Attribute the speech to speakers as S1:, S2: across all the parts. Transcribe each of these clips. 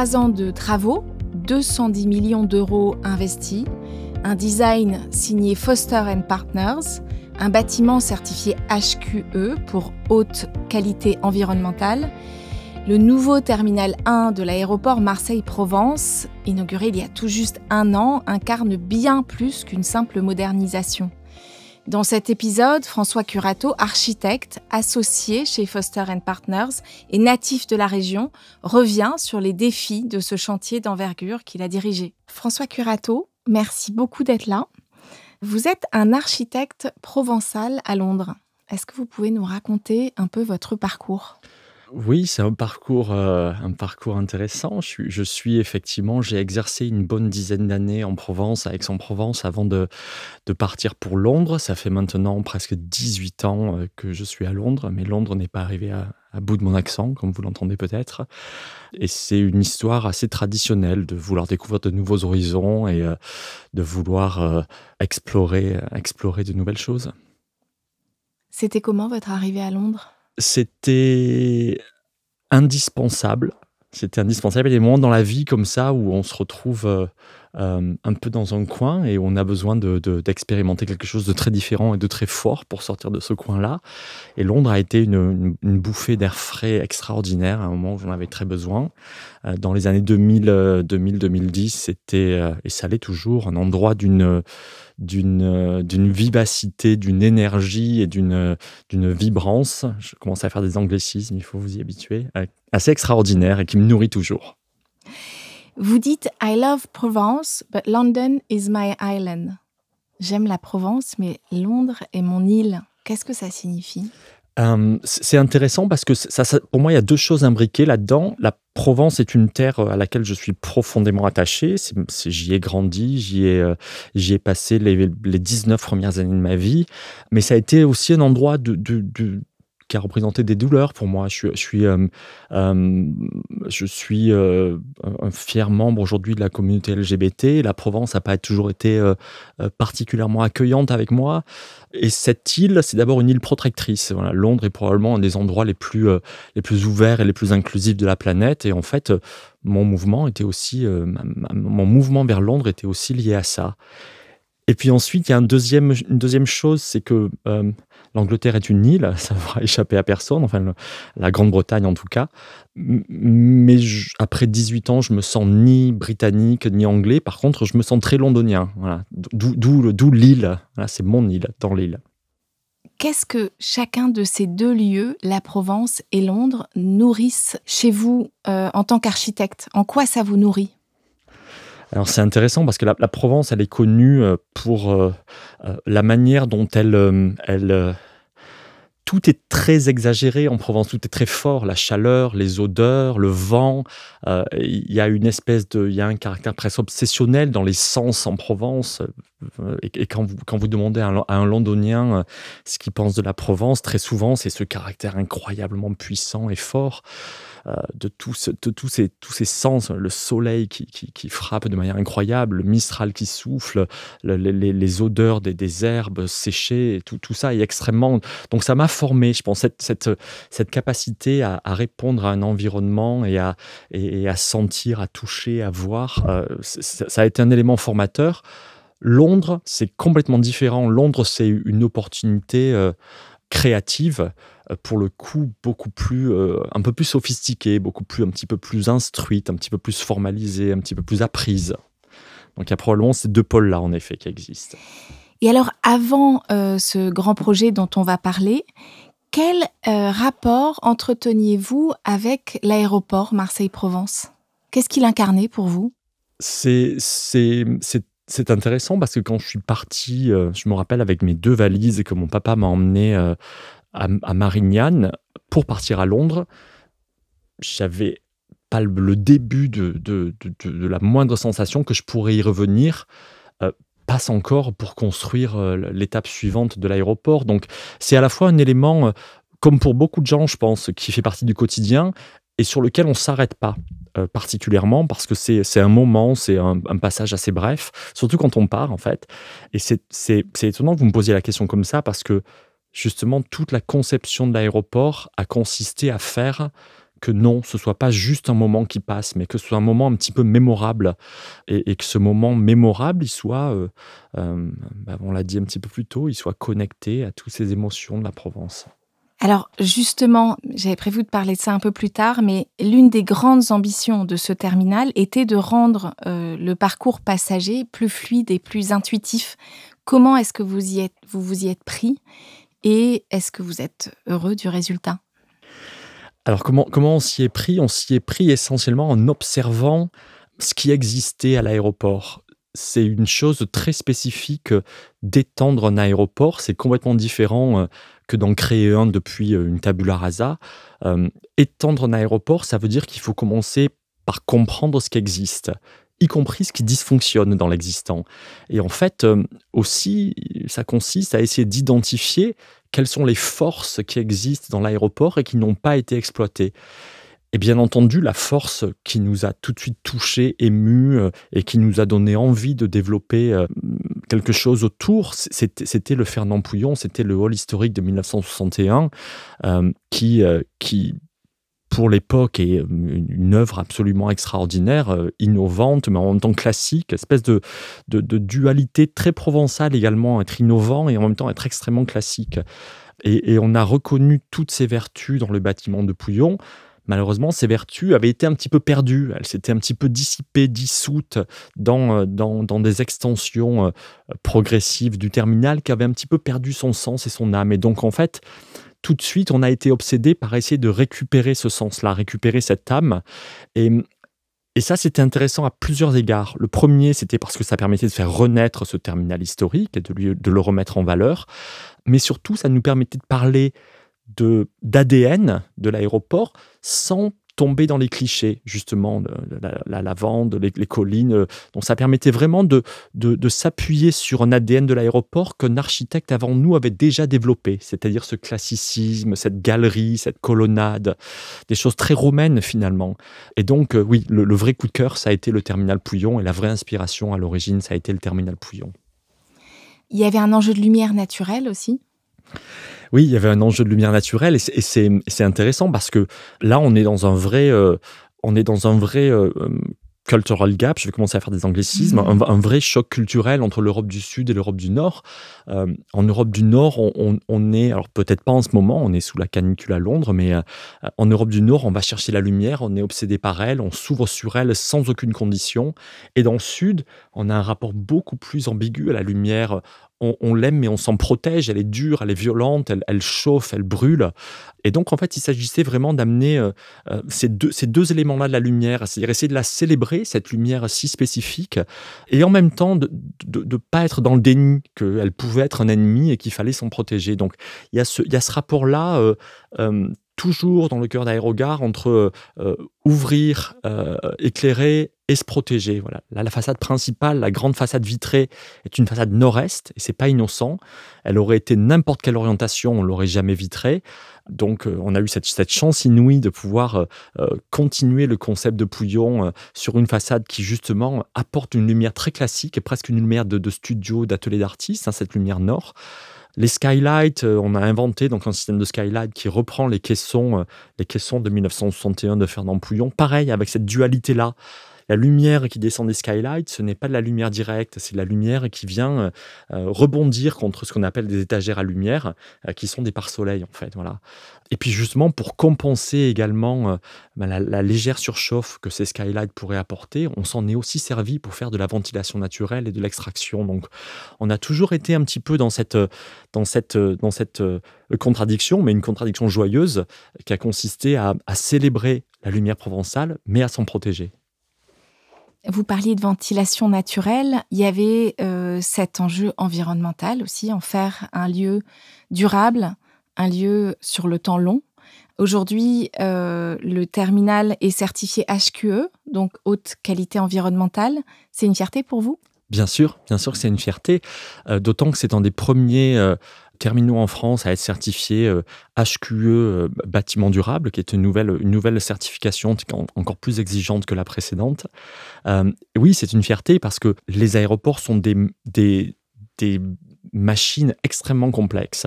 S1: 3 ans de travaux, 210 millions d'euros investis, un design signé Foster & Partners, un bâtiment certifié HQE pour haute qualité environnementale, le nouveau terminal 1 de l'aéroport Marseille-Provence, inauguré il y a tout juste 1 an, incarne bien plus qu'une simple modernisation. Dans cet épisode, François Curato, architecte, associé chez Foster & Partners et natif de la région, revient sur les défis de ce chantier d'envergure qu'il a dirigé. François Curato, merci beaucoup d'être là. Vous êtes un architecte provençal à Londres. Est-ce que vous pouvez nous raconter un peu votre parcours ?
S2: Oui, c'est un parcours intéressant. J'ai exercé une bonne dizaine d'années en Provence, à Aix-en-Provence, avant de partir pour Londres. Ça fait maintenant presque 18 ans que je suis à Londres, mais Londres n'est pas arrivé à bout de mon accent, comme vous l'entendez peut-être. Et c'est une histoire assez traditionnelle de vouloir découvrir de nouveaux horizons et de vouloir explorer de nouvelles choses.
S1: C'était comment votre arrivée à Londres ?
S2: C'était indispensable. Il y a des moments dans la vie comme ça où on se retrouve un peu dans un coin et on a besoin d'expérimenter quelque chose de très différent et de très fort pour sortir de ce coin-là. Et Londres a été une bouffée d'air frais extraordinaire à un moment où j'en avais très besoin. Dans les années 2000-2010, c'était, et ça l'est toujours, un endroit d'une vivacité, d'une énergie et d'une vibrance. Je commence à faire des anglicismes, il faut vous y habituer, assez extraordinaire et qui me nourrit toujours.
S1: Vous dites « I love Provence, but London is my island ». J'aime la Provence, mais Londres est mon île. Qu'est-ce que ça signifie ?
S2: C'est intéressant parce que pour moi, il y a 2 choses imbriquées là-dedans. La Provence est une terre à laquelle je suis profondément attaché. J'y ai grandi, j'y ai passé les 19 premières années de ma vie. Mais ça a été aussi un endroit qui a représenté des douleurs pour moi. Je suis un fier membre aujourd'hui de la communauté LGBT. La Provence n'a pas toujours été particulièrement accueillante avec moi. Et cette île, c'est d'abord une île protectrice. Voilà, Londres est probablement un des endroits les plus ouverts et les plus inclusifs de la planète. Et en fait, mon mouvement vers Londres était aussi lié à ça. Et puis ensuite, il y a une deuxième chose, c'est que l'Angleterre est une île, ça ne va échapper à personne, enfin la Grande-Bretagne en tout cas. Mais après 18 ans, je me sens ni britannique ni anglais. Par contre, je me sens très londonien. Voilà. D'où l'île. Voilà, c'est mon île, dans l'île.
S1: Qu'est-ce que chacun de ces 2 lieux, la Provence et Londres, nourrissent chez vous en tant qu'architecte ? En quoi ça vous nourrit ?
S2: Alors c'est intéressant parce que la Provence, elle est connue pour la manière dont elle tout est très exagéré en Provence, tout est très fort, la chaleur, les odeurs, le vent. Il y a un caractère presque obsessionnel dans les sens en Provence. Et quand vous demandez à un Londonien ce qu'il pense de la Provence, très souvent c'est ce caractère incroyablement puissant et fort. De tous ces sens, le soleil qui frappe de manière incroyable, le mistral qui souffle, les odeurs des herbes séchées, tout ça est extrêmement... Donc ça m'a formé, je pense, cette capacité à répondre à un environnement et à sentir, à toucher, à voir. Ça a été un élément formateur. Londres, c'est complètement différent. Londres, c'est une opportunité créative, pour le coup beaucoup plus un peu plus sophistiquée, un petit peu plus instruite, un petit peu plus formalisée, un petit peu plus apprise. Donc il y a probablement ces 2 pôles-là en effet qui existent.
S1: Et alors avant ce grand projet dont on va parler, quel rapport entreteniez-vous avec l'aéroport Marseille-Provence ? Qu'est-ce qu'il incarnait pour vous ?
S2: C'est intéressant parce que quand je suis parti, je me rappelle avec mes 2 valises et que mon papa m'a emmené à Marignane pour partir à Londres, j'avais pas le début de la moindre sensation que je pourrais y revenir, passe encore pour construire l'étape suivante de l'aéroport. Donc c'est à la fois un élément, comme pour beaucoup de gens, je pense, qui fait partie du quotidien et sur lequel on ne s'arrête pas particulièrement parce que c'est un moment, c'est un passage assez bref, surtout quand on part en fait. Et c'est étonnant que vous me posiez la question comme ça parce que justement toute la conception de l'aéroport a consisté à faire que non, ce soit pas juste un moment qui passe, mais que ce soit un moment un petit peu mémorable et que ce moment mémorable, il soit, on l'a dit un petit peu plus tôt, il soit connecté à toutes ces émotions de la Provence.
S1: Alors justement, j'avais prévu de parler de ça un peu plus tard, mais l'une des grandes ambitions de ce terminal était de rendre le parcours passager plus fluide et plus intuitif. Comment est-ce que vous vous y êtes pris et est-ce que vous êtes heureux du résultat?
S2: Alors comment on s'y est pris? On s'y est pris essentiellement en observant ce qui existait à l'aéroport. C'est une chose très spécifique, d'étendre un aéroport. C'est complètement différent, que d'en créer un depuis, une tabula rasa. Étendre un aéroport, ça veut dire qu'il faut commencer par comprendre ce qui existe, y compris ce qui dysfonctionne dans l'existant. Et en fait, aussi, ça consiste à essayer d'identifier quelles sont les forces qui existent dans l'aéroport et qui n'ont pas été exploitées. Et bien entendu, la force qui nous a tout de suite touchés, émus, et qui nous a donné envie de développer, quelque chose autour, c'était le Fernand Pouillon, c'était le hall historique de 1961, qui pour l'époque est une œuvre absolument extraordinaire, innovante, mais en même temps classique, espèce de dualité très provençale également, être innovant et en même temps être extrêmement classique. Et on a reconnu toutes ces vertus dans le bâtiment de Pouillon. Malheureusement, ces vertus avaient été un petit peu perdues. Elles s'étaient un petit peu dissipées, dissoutes dans des extensions progressives du terminal qui avaient un petit peu perdu son sens et son âme. Et donc, en fait, tout de suite, on a été obsédé par essayer de récupérer ce sens-là, récupérer cette âme. Et ça, c'était intéressant à plusieurs égards. Le premier, c'était parce que ça permettait de faire renaître ce terminal historique et de le remettre en valeur. Mais surtout, ça nous permettait de parler d'ADN de l'aéroport sans tomber dans les clichés, justement, de la lavande, les collines. Donc ça permettait vraiment de s'appuyer sur un ADN de l'aéroport qu'un architecte avant nous avait déjà développé, c'est-à-dire ce classicisme, cette galerie, cette colonnade, des choses très romaines finalement. Et donc, oui, le vrai coup de cœur, ça a été le terminal Pouillon, et la vraie inspiration à l'origine, ça a été le terminal Pouillon.
S1: Il y avait un enjeu de lumière naturelle aussi?
S2: Oui, il y avait un enjeu de lumière naturelle, et c'est intéressant parce que là, on est dans un vrai, cultural gap. Je vais commencer à faire des anglicismes. Un vrai choc culturel entre l'Europe du Sud et l'Europe du Nord. En Europe du Nord, on est, alors peut-être pas en ce moment, on est sous la canicule à Londres, mais en Europe du Nord, on va chercher la lumière, on est obsédé par elle, on s'ouvre sur elle sans aucune condition. Et dans le Sud, on a un rapport beaucoup plus ambigu à la lumière. On l'aime, mais on s'en protège. Elle est dure, elle est violente, elle chauffe, elle brûle. Et donc, en fait, il s'agissait vraiment d'amener ces deux éléments-là de la lumière, c'est-à-dire essayer de la célébrer, cette lumière si spécifique, et en même temps de ne pas être dans le déni qu'elle pouvait être un ennemi et qu'il fallait s'en protéger. Donc, il y a ce rapport-là, toujours dans le cœur d'Aérogare, entre ouvrir, éclairer et se protéger. Voilà. Là, la façade principale, la grande façade vitrée, est une façade nord-est, et c'est pas innocent. Elle aurait été n'importe quelle orientation, on l'aurait jamais vitrée. Donc, on a eu cette chance inouïe de pouvoir continuer le concept de Pouillon sur une façade qui, justement, apporte une lumière très classique, et presque une lumière de studio, d'atelier d'artiste, cette lumière nord. Les skylights, on a inventé donc un système de skylight qui reprend les caissons de 1961 de Fernand Pouillon. Pareil, avec cette dualité-là. La lumière qui descend des skylights, ce n'est pas de la lumière directe, c'est de la lumière qui vient rebondir contre ce qu'on appelle des étagères à lumière, qui sont des pare-soleils, en fait. Voilà. Et puis justement, pour compenser également la légère surchauffe que ces skylights pourraient apporter, on s'en est aussi servi pour faire de la ventilation naturelle et de l'extraction. Donc, on a toujours été un petit peu dans cette contradiction, mais une contradiction joyeuse, qui a consisté à célébrer la lumière provençale, mais à s'en protéger.
S1: Vous parliez de ventilation naturelle. Il y avait cet enjeu environnemental aussi, en faire un lieu durable, un lieu sur le temps long. Aujourd'hui, le terminal est certifié HQE, donc haute qualité environnementale. C'est une fierté pour vous ?
S2: Bien sûr que c'est une fierté, d'autant que c'est un des premiers terminaux en France à être certifié HQE bâtiment durable, qui est une nouvelle certification encore plus exigeante que la précédente. Oui, c'est une fierté parce que les aéroports sont des machines extrêmement complexes,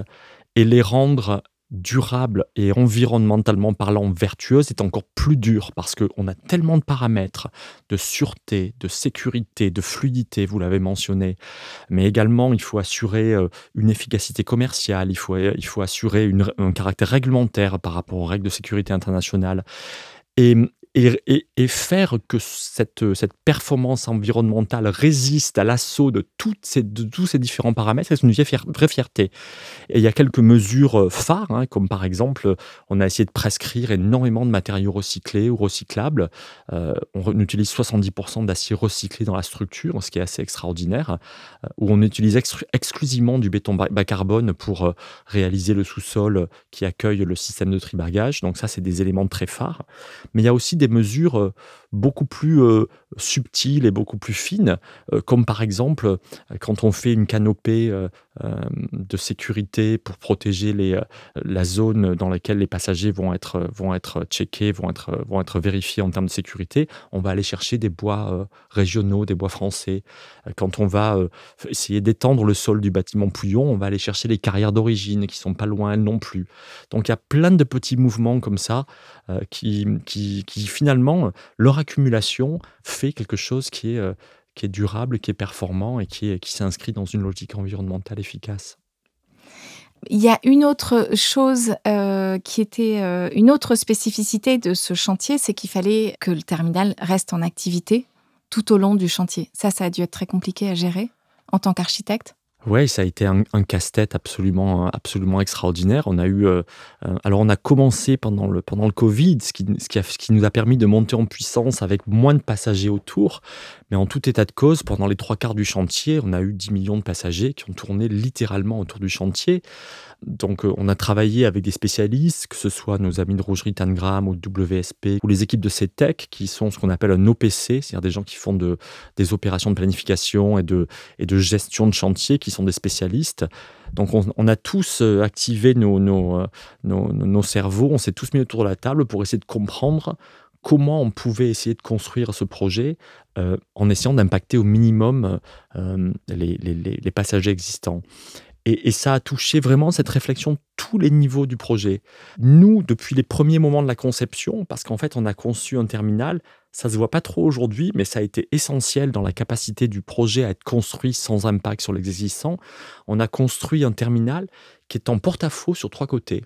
S2: et les rendre durable et environnementalement parlant vertueuse est encore plus dure parce qu'on a tellement de paramètres de sûreté, de sécurité, de fluidité, vous l'avez mentionné, mais également il faut assurer une efficacité commerciale, il faut assurer un caractère réglementaire par rapport aux règles de sécurité internationale. Et, et faire que cette performance environnementale résiste à l'assaut de tous ces différents paramètres, c'est une vraie fierté. Et il y a quelques mesures phares, hein, comme par exemple, on a essayé de prescrire énormément de matériaux recyclés ou recyclables. On utilise 70% d'acier recyclé dans la structure, ce qui est assez extraordinaire, où on utilise exclusivement du béton bas carbone pour réaliser le sous-sol qui accueille le système de tri-bagages. Donc ça, c'est des éléments très phares. Mais il y a aussi des mesures beaucoup plus subtiles et beaucoup plus fines, comme par exemple, quand on fait une canopée de sécurité pour protéger la zone dans laquelle les passagers vont être checkés, vont être vérifiés en termes de sécurité, on va aller chercher des bois régionaux, des bois français. Quand on va essayer d'étendre le sol du bâtiment Pouillon, on va aller chercher les carrières d'origine qui sont pas loin elles non plus. Donc il y a plein de petits mouvements comme ça qui finalement, leur accumulation fait quelque chose qui est durable, qui est performant et qui s'inscrit dans une logique environnementale efficace.
S1: Il y a une autre chose qui était une autre spécificité de ce chantier, c'est qu'il fallait que le terminal reste en activité tout au long du chantier. Ça a dû être très compliqué à gérer en tant qu'architecte.
S2: Oui, ça a été un casse-tête absolument extraordinaire. On a commencé pendant le Covid, ce qui nous a permis de monter en puissance avec moins de passagers autour. Mais en tout état de cause, pendant les 3/4 du chantier, on a eu 10 millions de passagers qui ont tourné littéralement autour du chantier. Donc, on a travaillé avec des spécialistes, que ce soit nos amis de Rougerie Tangram ou de WSP, ou les équipes de CETEC, qui sont ce qu'on appelle un OPC, c'est-à-dire des gens qui font des opérations de planification et de gestion de chantier, qui sont des spécialistes. Donc, on a tous activé nos cerveaux, on s'est tous mis autour de la table pour essayer de comprendre comment on pouvait essayer de construire ce projet en essayant d'impacter au minimum les passagers existants. Et ça a touché vraiment cette réflexion tous les niveaux du projet. Nous, depuis les premiers moments de la conception, parce qu'en fait, on a conçu un terminal, ça ne se voit pas trop aujourd'hui, mais ça a été essentiel dans la capacité du projet à être construit sans impact sur l'existant. On a construit un terminal qui est en porte-à-faux sur 3 côtés.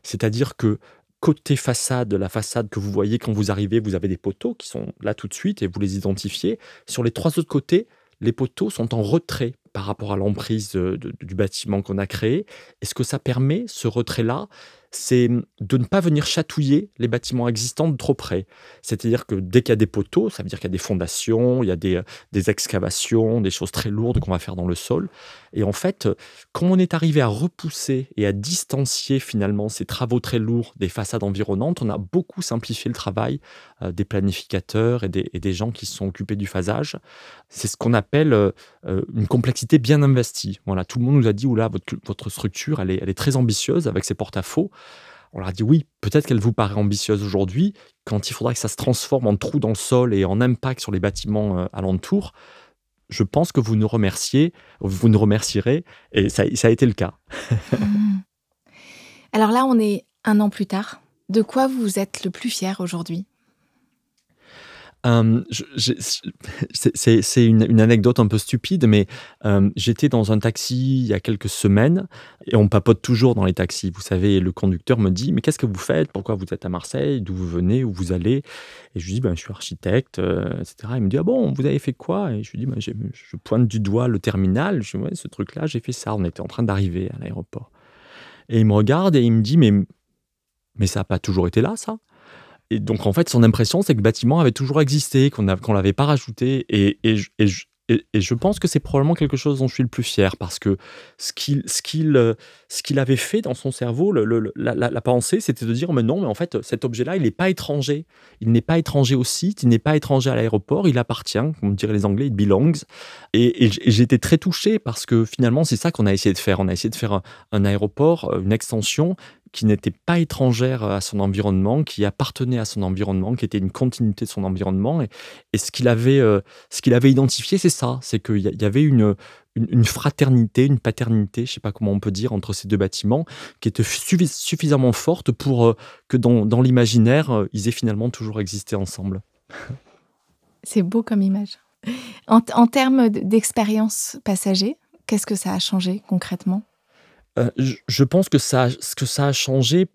S2: C'est-à-dire que côté façade, la façade que vous voyez quand vous arrivez, vous avez des poteaux qui sont là tout de suite et vous les identifiez. Sur les 3 autres côtés, les poteaux sont en retrait par rapport à l'emprise du bâtiment qu'on a créé. Et ce que ça permet, ce retrait-là, c'est de ne pas venir chatouiller les bâtiments existants de trop près. C'est-à-dire que dès qu'il y a des poteaux, ça veut dire qu'il y a des fondations, il y a des excavations, des choses très lourdes qu'on va faire dans le sol. Et en fait, quand on est arrivé à repousser et à distancier finalement ces travaux très lourds des façades environnantes, on a beaucoup simplifié le travail des planificateurs et des gens qui se sont occupés du phasage. C'est ce qu'on appelle une complexité bien investie. Voilà, tout le monde nous a dit, oula, votre structure, elle est très ambitieuse avec ses porte-à-faux. On leur a dit oui, peut-être qu'elle vous paraît ambitieuse aujourd'hui, quand il faudra que ça se transforme en trou dans le sol et en impact sur les bâtiments alentours. Je pense que vous nous remercierez, et ça a été le cas.
S1: Alors là, on est 1 an plus tard. De quoi vous êtes le plus fier aujourd'hui ?
S2: C'est une anecdote un peu stupide, mais j'étais dans un taxi il y a quelques semaines et on papote toujours dans les taxis. Vous savez, le conducteur me dit « Mais qu'est-ce que vous faites ? Pourquoi vous êtes à Marseille ? D'où vous venez ? Où vous allez ?» Et je lui dis « Je suis architecte, etc. » Il me dit « Ah bon, vous avez fait quoi ?» Et je lui dis « Je pointe du doigt le terminal. » Je dis « Ouais, ce truc-là, j'ai fait ça. On était en train d'arriver à l'aéroport. » Et il me regarde et il me dit « Mais ça n'a pas toujours été là, ça ?» Et donc, en fait, son impression, c'est que le bâtiment avait toujours existé, qu'on l'avait pas rajouté. Et je pense que c'est probablement quelque chose dont je suis le plus fier, parce que ce qu'il avait fait dans son cerveau, la pensée, c'était de dire, mais non, mais en fait, cet objet-là, il n'est pas étranger. Il n'est pas étranger au site, il n'est pas étranger à l'aéroport, il appartient, comme diraient les Anglais, it belongs. Et j'étais très touché, parce que finalement, c'est ça qu'on a essayé de faire. On a essayé de faire un aéroport, une extension, qui n'était pas étrangère à son environnement, qui appartenait à son environnement, qui était une continuité de son environnement. Et ce qu'il avait identifié, c'est ça, c'est qu'il y avait une fraternité, une paternité, je ne sais pas comment on peut dire, entre ces deux bâtiments, qui était suffisamment forte pour que dans l'imaginaire, ils aient finalement toujours existé ensemble.
S1: C'est beau comme image. En termes d'expérience passager, qu'est-ce que ça a changé concrètement ?
S2: Je pense que ce que ça a changé,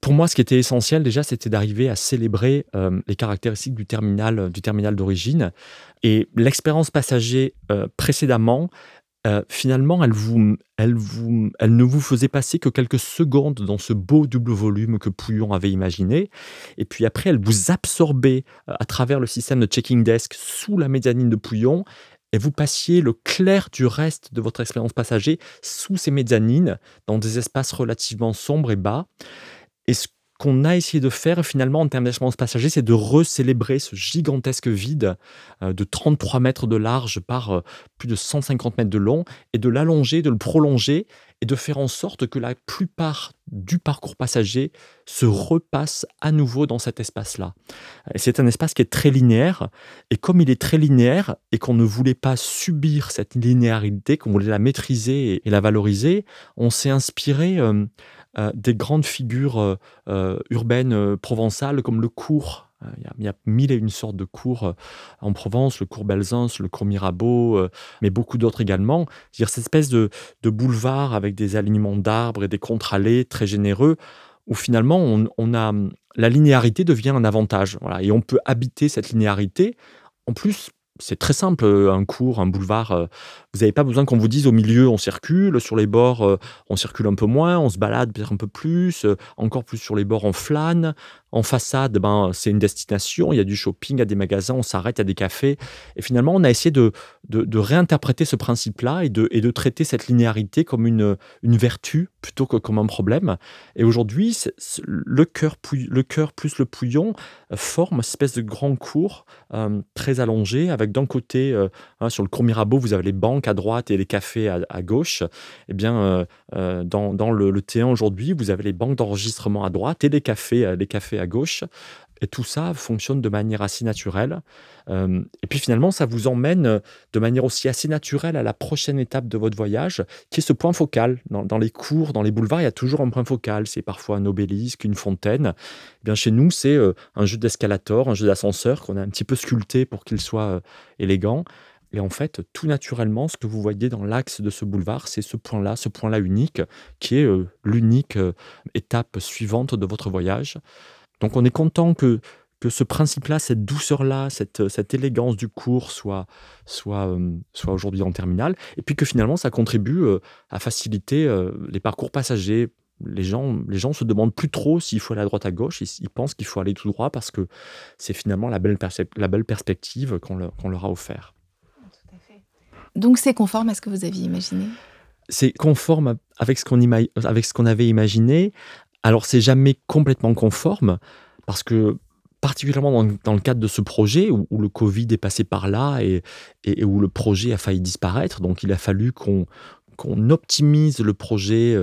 S2: pour moi, ce qui était essentiel déjà, c'était d'arriver à célébrer les caractéristiques du terminal d'origine. Et l'expérience passager précédemment, finalement, elle ne vous faisait passer que quelques secondes dans ce beau double volume que Pouillon avait imaginé. Et puis après, elle vous absorbait à travers le système de checking desk sous la mezzanine de Pouillon. Et vous passiez le clair du reste de votre expérience passager sous ces mezzanines, dans des espaces relativement sombres et bas. Et ce qu'on a essayé de faire finalement en termes d'expérience passager, c'est de recélébrer ce gigantesque vide de 33 mètres de large par plus de 150 mètres de long, et de l'allonger, de le prolonger, et de faire en sorte que la plupart du parcours passager se repasse à nouveau dans cet espace-là. Et c'est un espace qui est très linéaire, et comme il est très linéaire, et qu'on ne voulait pas subir cette linéarité, qu'on voulait la maîtriser et la valoriser, on s'est inspiré des grandes figures urbaines provençales comme le cours. Il y a mille et une sortes de cours en Provence, le cours Belzunce, le cours Mirabeau, mais beaucoup d'autres également. C'est-à-dire cette espèce de boulevard avec des alignements d'arbres et des contre-allées très généreux, où finalement la linéarité devient un avantage. Voilà, et on peut habiter cette linéarité. En plus, c'est très simple, un cours, un boulevard, vous n'avez pas besoin qu'on vous dise au milieu on circule, sur les bords on circule un peu moins, on se balade peut-être un peu plus, encore plus sur les bords on flâne, en façade c'est une destination, il y a du shopping, il y a des magasins, on s'arrête, il y a des cafés, et finalement on a essayé de réinterpréter ce principe-là et de traiter cette linéarité comme une vertu plutôt que comme un problème. Et aujourd'hui, le cœur plus le Pouillon forment cette espèce de grand cours très allongé, avec d'un côté, sur le cours Mirabeau, vous avez les banques à droite et les cafés à gauche. Eh bien, dans le T1 aujourd'hui, vous avez les banques d'enregistrement à droite et les cafés à gauche. Et tout ça fonctionne de manière assez naturelle. Et puis finalement, ça vous emmène de manière aussi assez naturelle à la prochaine étape de votre voyage, qui est ce point focal. Dans les cours, dans les boulevards, il y a toujours un point focal. C'est parfois un obélisque, une fontaine. Eh bien, chez nous, c'est un jeu d'escalator, un jeu d'ascenseur qu'on a un petit peu sculpté pour qu'il soit élégant. Et en fait, tout naturellement, ce que vous voyez dans l'axe de ce boulevard, c'est ce point-là unique, qui est l'unique étape suivante de votre voyage. Donc on est content que ce principe-là, cette douceur-là, cette élégance du cours soit aujourd'hui en terminale, et puis que finalement ça contribue à faciliter les parcours passagers. Les gens se demandent plus trop s'il faut aller à droite à gauche, ils pensent qu'il faut aller tout droit parce que c'est finalement la belle perspective qu'on leur a offert.
S1: Tout à fait. Donc c'est conforme à ce que vous aviez imaginé ?
S2: C'est conforme avec ce qu'on avait imaginé. Alors, c'est jamais complètement conforme, parce que, particulièrement dans le cadre de ce projet, où le Covid est passé par là et où le projet a failli disparaître, donc il a fallu qu'on optimise le projet.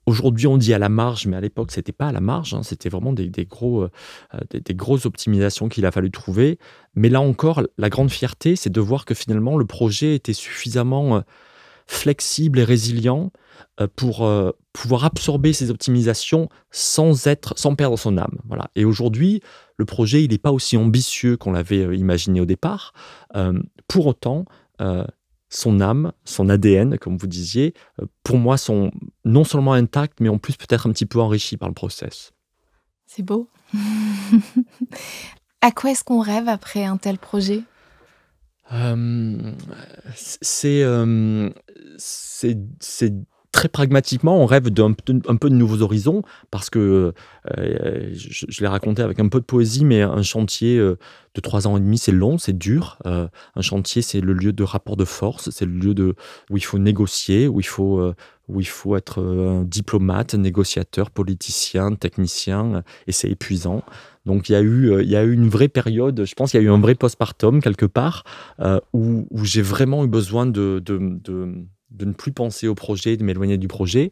S2: Aujourd'hui, on dit à la marge, mais à l'époque, c'était pas à la marge, hein, c'était vraiment des grosses optimisations qu'il a fallu trouver. Mais là encore, la grande fierté, c'est de voir que finalement, le projet était suffisamment flexible et résilient pour pouvoir absorber ces optimisations sans perdre son âme. Voilà. Et aujourd'hui, le projet, il n'est pas aussi ambitieux qu'on l'avait imaginé au départ. Pour autant, son âme, son ADN, comme vous disiez, pour moi, sont non seulement intacts, mais en plus peut-être un petit peu enrichis par le process.
S1: C'est beau. À quoi est-ce qu'on rêve après un tel projet ?
S2: C'est très pragmatiquement, on rêve d'un peu de nouveaux horizons, parce que je l'ai raconté avec un peu de poésie, mais un chantier de 3 ans et demi, c'est long, c'est dur. Un chantier, c'est le lieu de rapport de force, c'est le lieu où il faut négocier, où il faut être un diplomate, négociateur, politicien, technicien, et c'est épuisant. Donc il y a eu une vraie période, je pense qu'il y a eu un vrai postpartum quelque part, où j'ai vraiment eu besoin de ne plus penser au projet, de m'éloigner du projet.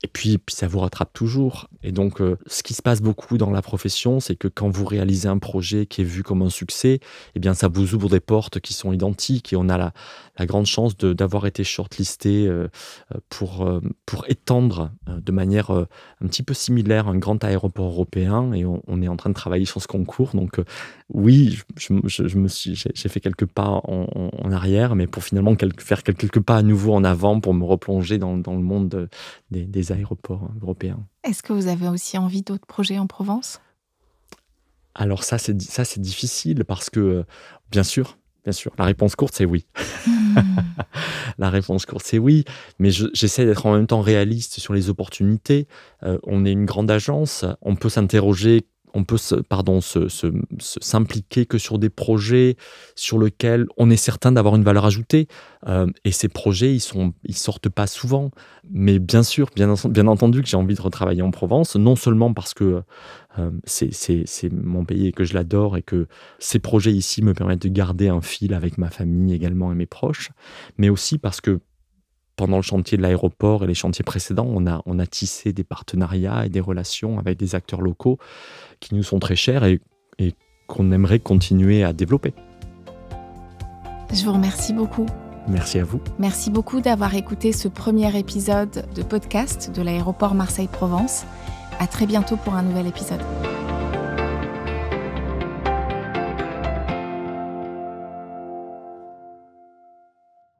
S2: Et puis ça vous rattrape toujours. Et donc, ce qui se passe beaucoup dans la profession, c'est que quand vous réalisez un projet qui est vu comme un succès, eh bien, ça vous ouvre des portes qui sont identiques. Et on a la grande chance d'avoir été shortlisté pour étendre de manière un petit peu similaire un grand aéroport européen. Et on est en train de travailler sur ce concours. Donc, oui, j'ai fait quelques pas en arrière, mais pour finalement faire quelques pas à nouveau en avant pour me replonger dans le monde des aéroports européens.
S1: Est-ce que vous avez aussi envie d'autres projets en Provence ?
S2: Alors ça, c'est difficile parce que, bien sûr, la réponse courte, c'est oui. La réponse courte, c'est oui, mais j'essaie d'être en même temps réaliste sur les opportunités. On est une grande agence, on peut s'interroger, on peut s'impliquer que sur des projets sur lesquels on est certain d'avoir une valeur ajoutée. Et ces projets, ils sortent pas souvent. Mais bien sûr, bien entendu que j'ai envie de retravailler en Provence, non seulement parce que c'est mon pays et que je l'adore et que ces projets ici me permettent de garder un fil avec ma famille également et mes proches, mais aussi parce que pendant le chantier de l'aéroport et les chantiers précédents, on a tissé des partenariats et des relations avec des acteurs locaux qui nous sont très chers et qu'on aimerait continuer à développer.
S1: Je vous remercie beaucoup.
S2: Merci à vous.
S1: Merci beaucoup d'avoir écouté ce premier épisode de podcast de l'aéroport Marseille-Provence. À très bientôt pour un nouvel épisode.